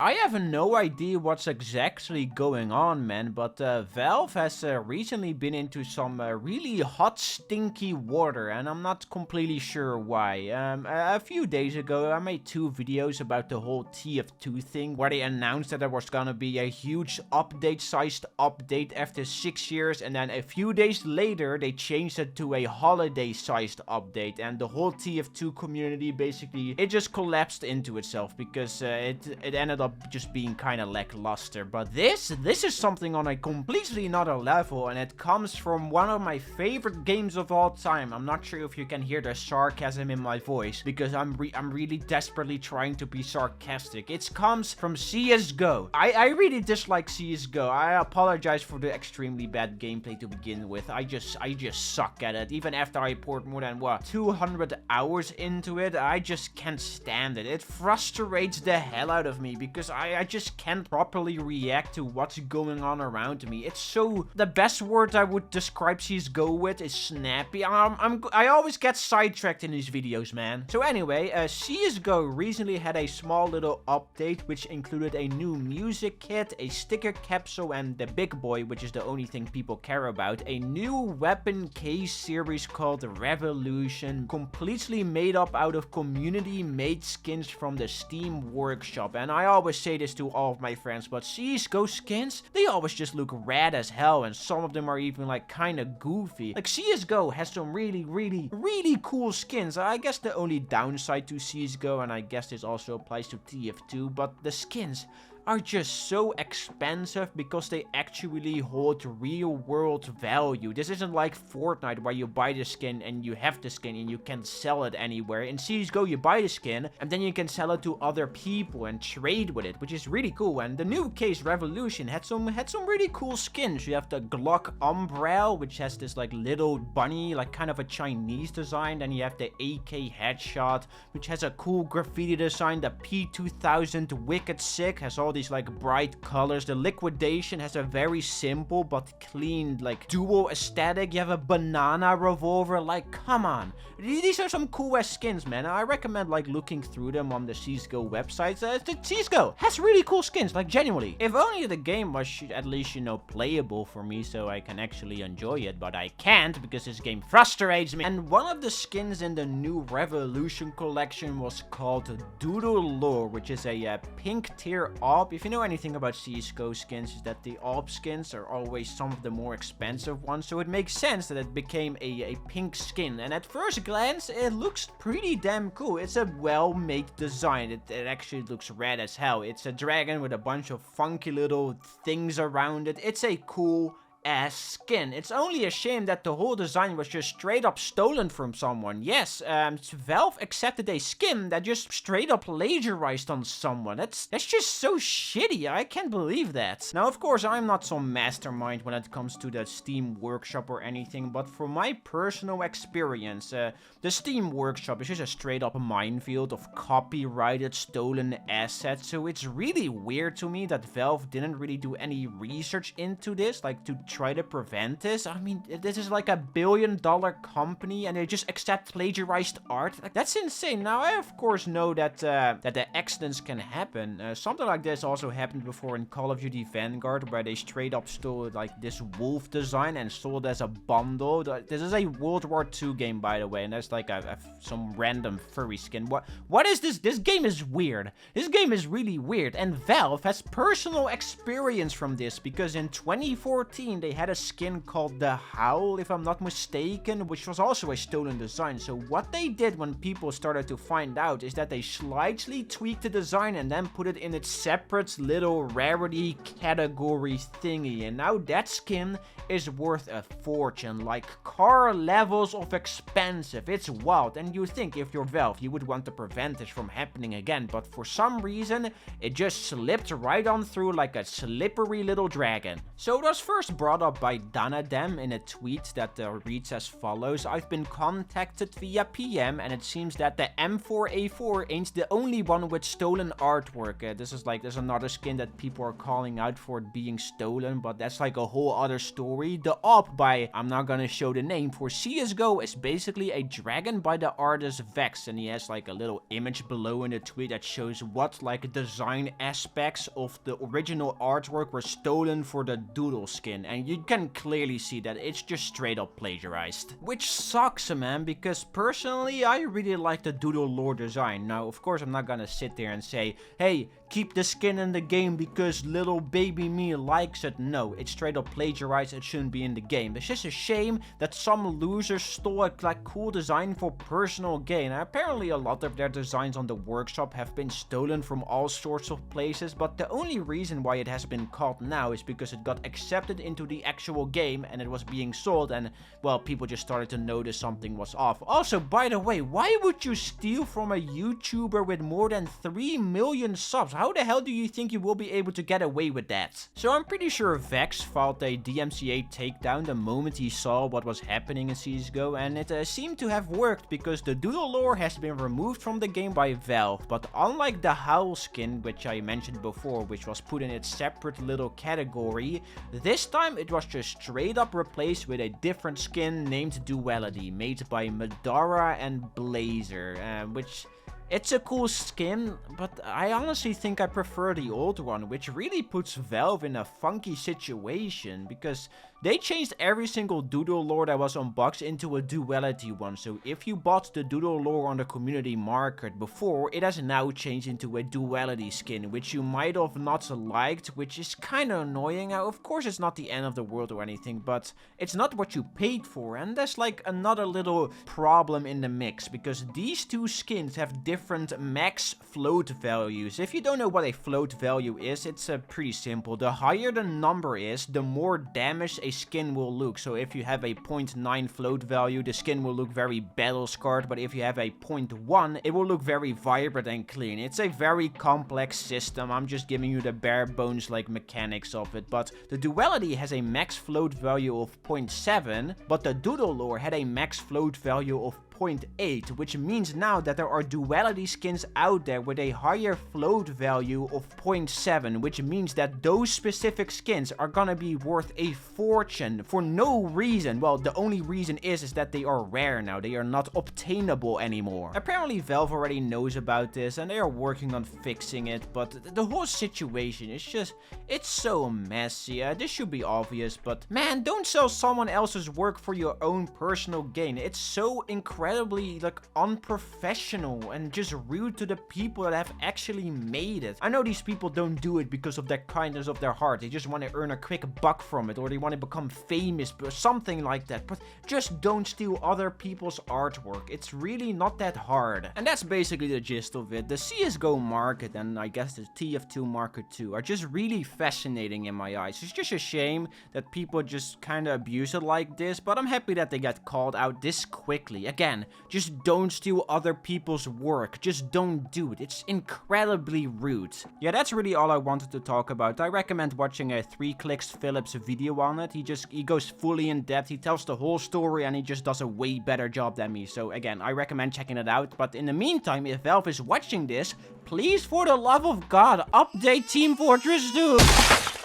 I have no idea what's exactly going on, man, but Valve has recently been into some really hot, stinky water, and I'm not completely sure why. A few days ago, I made 2 videos about the whole TF2 thing, where they announced that there was gonna be a huge update-sized update after 6 years, and then a few days later, they changed it to a holiday-sized update, and the whole TF2 community, basically, it just collapsed into itself, because it ended up just being kind of lackluster. But this is something on a completely another level, and it comes from one of my favorite games of all time. I'm not sure if you can hear the sarcasm in my voice, because I'm really desperately trying to be sarcastic. It comes from CSGO. I really dislike CSGO. I apologize for the extremely bad gameplay to begin with. I just suck at it. Even after I poured more than 200 hours into it, I just can't stand it. It frustrates the hell out of me, because I just can't properly react to what's going on around me. It's so... The best word I would describe CSGO with is snappy. I always get sidetracked in these videos, man. So anyway, CSGO recently had a small little update, which included a new music kit, a sticker capsule, and the big boy, which is the only thing people care about, a new weapon case series called Revolution, completely made up out of community-made skins from the Steam Workshop. And I always say this to all of my friends, but CSGO skins, they always just look rad as hell, and some of them are even like kind of goofy. Like CSGO has some really cool skins. I guess the only downside to CSGO, and I guess this also applies to TF2, but the skins are just so expensive because they actually hold real world value. This isn't like Fortnite where you buy the skin and you have the skin and you can sell it anywhere. In CSGO you buy the skin and then you can sell it to other people and trade with it, which is really cool. And the new case Revolution had some really cool skins. You have the Glock Umbrella, which has this like little bunny, like kind of a Chinese design. Then you have the AK Headshot, which has a cool graffiti design. The P2000 Wicked Sick has all these like bright colors. The Liquidation has a very simple but clean like dual aesthetic. You have a banana revolver. Like, come on, these are some cool ass skins, man. I recommend like looking through them on the CSGO websites. The CSGO has really cool skins, like genuinely. If only the game was at least, you know, playable for me so I can actually enjoy it, but I can't because this game frustrates me. And one of the skins in the new Revolution collection was called Doodle Lore, which is a pink tier AWP. If you know anything about CSGO skins, is that the AWP skins are always some of the more expensive ones, so it makes sense that it became a pink skin. And at first glance, it looks pretty damn cool. It's a well-made design. It actually looks rad as hell. It's a dragon with a bunch of funky little things around it. It's a cool ass skin. It's only a shame that the whole design was just straight up stolen from someone. Yes, Valve accepted a skin that just straight up plagiarized on someone. That's just so shitty. I can't believe that. Now, of course, I'm not some mastermind when it comes to the Steam Workshop or anything, but from my personal experience, the Steam Workshop is just a straight up minefield of copyrighted stolen assets, so it's really weird to me that Valve didn't really do any research into this, like to try to prevent this. I mean, this is like $1 billion company and they just accept plagiarized art. Like, that's insane. Now, I of course know that the accidents can happen. Something like this also happened before in Call of Duty Vanguard, where they straight up stole like this wolf design and sold it as a bundle. This is a World War II game, by the way, and there's like some random furry skin. What is this? This game is weird. This game is really weird, and Valve has personal experience from this, because in 2014 they had a skin called the Howl, if I'm not mistaken, which was also a stolen design. So what they did when people started to find out is that they slightly tweaked the design and then put it in its separate little rarity category thingy, and now that skin is worth a fortune, like car levels of expensive. It's wild, and you think if you're Valve you would want to prevent this from happening again, but for some reason it just slipped right on through like a slippery little dragon. So those first brought up by Danadem in a tweet that reads as follows. I've been contacted via PM and it seems that the M4A4 ain't the only one with stolen artwork. This is like, there's another skin that people are calling out for it being stolen, but that's like a whole other story. The op by, I'm not gonna show the name, for CSGO is basically a dragon by the artist Vex, and he has like a little image below in the tweet that shows what like design aspects of the original artwork were stolen for the doodle skin, and you can clearly see that it's just straight up plagiarized. Which sucks, man, because personally I really like the doodle lore design. Now of course I'm not gonna sit there and say, hey, keep the skin in the game because little baby me likes it. No, it's straight up plagiarized, it shouldn't be in the game. It's just a shame that some losers stole a like cool design for personal gain. And apparently a lot of their designs on the workshop have been stolen from all sorts of places, but the only reason why it has been caught now is because it got accepted into the actual game and it was being sold, and well, people just started to notice something was off. Also, by the way, why would you steal from a YouTuber with more than 3 million subs? How the hell do you think you will be able to get away with that? So I'm pretty sure Vex filed a DMCA takedown the moment he saw what was happening in CSGO, and it seemed to have worked because the doodle lore has been removed from the game by Valve. But unlike the Howl skin, which I mentioned before, which was put in its separate little category, this time it was just straight up replaced with a different skin named Duality, made by Madara and Blazer, which... it's a cool skin, but I honestly think I prefer the old one, which really puts Valve in a funky situation, because they changed every single doodle lore that was unboxed into a duality one. So if you bought the doodle lore on the community market before, it has now changed into a duality skin, which you might have not liked, which is kind of annoying. Now, of course, it's not the end of the world or anything, but it's not what you paid for. And there's like another little problem in the mix, because these two skins have different max float values. If you don't know what a float value is, it's pretty simple. The higher the number is, the more damaged a skin will look. So if you have a 0.9 float value, the skin will look very battle scarred, but if you have a 0.1, it will look very vibrant and clean. It's a very complex system. I'm just giving you the bare bones like mechanics of it, but the duality has a max float value of 0.7, but the doodle lore had a max float value of 0.8, which means now that there are duality skins out there with a higher float value of 0.7, which means that those specific skins are gonna be worth a fortune for no reason. Well, the only reason is that they are rare now. They are not obtainable anymore. Apparently Valve already knows about this and they are working on fixing it, but the whole situation is just, it's so messy. This should be obvious, but man, don't sell someone else's work for your own personal gain. It's so incredibly like unprofessional and just rude to the people that have actually made it. I know these people don't do it because of the kindness of their heart. They just want to earn a quick buck from it, or they want to become famous or something like that. But just don't steal other people's artwork. It's really not that hard. And that's basically the gist of it. The CSGO market and I guess the TF2 market too are just really fascinating in my eyes. It's just a shame that people just kind of abuse it like this, but I'm happy that they get called out this quickly. Again, just don't steal other people's work. Just don't do it. It's incredibly rude. Yeah, that's really all I wanted to talk about. I recommend watching a 3 Clicks Phillips video on it. He goes fully in depth. He tells the whole story and he just does a way better job than me. So again, I recommend checking it out. But in the meantime, if Valve is watching this, please, for the love of God, update Team Fortress 2.